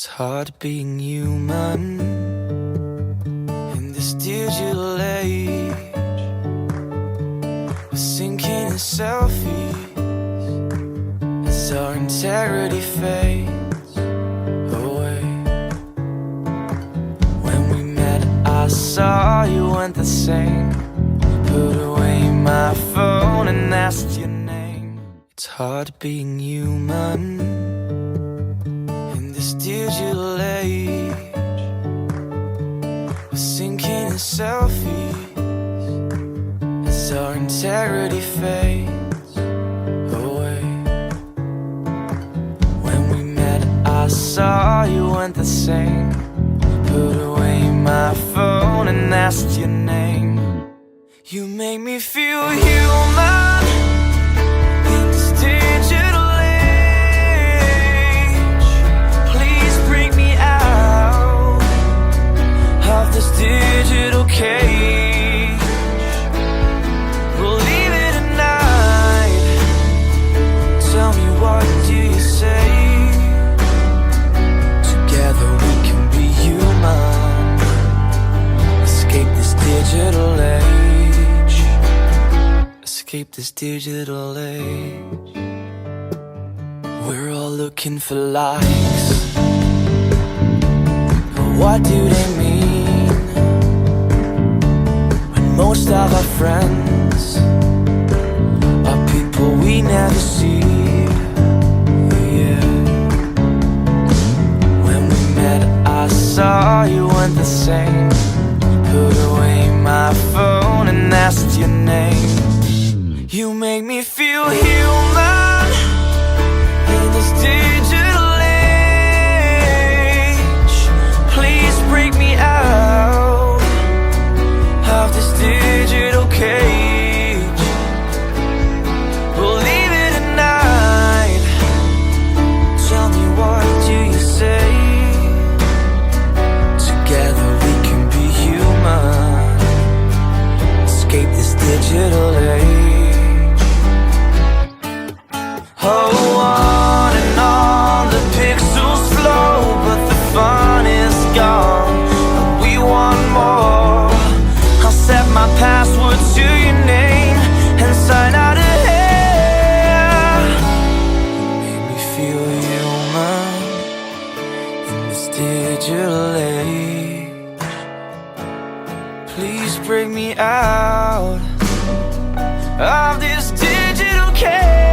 It's hard being human in this digital age. We're sinking in selfies as our integrity fades away. When we met, I saw you weren't the same. Put away my phone and asked your name. It's hard being human in this digital age. We're sinking in selfies as our integrity fades away. When we met, I saw you weren't the same. Put away my phone and asked your name. You made me feel human in this digital age. Please bring me out of this digital cage. We'll leave it at night. Tell me, what do you say? Together we can be human. Escape this digital age. Escape this digital age. We're all looking for likes, but what do they mean when most of our friends are people we never see? Yeah. When we met, I saw you weren't the same. Put away my phone and asked your name. You make me feel human in this digital age. Please break me out of this digital cage. We'll leave it at night. Tell me, what do you say? Together we can be human. Escape this digital age. Oh, on and on the pixels flow, but the fun is gone, and we want more. I'll set my password to your name and sign out of here. You made me feel human in this digital age. Please break me out of this digital cage.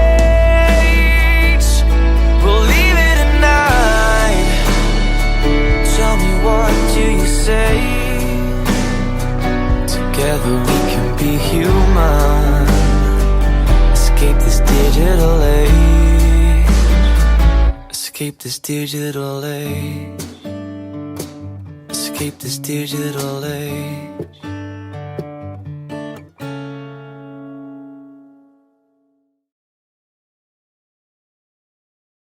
What do you say? Together we can be human. Escape this digital age. Escape this digital age. Escape this digital age.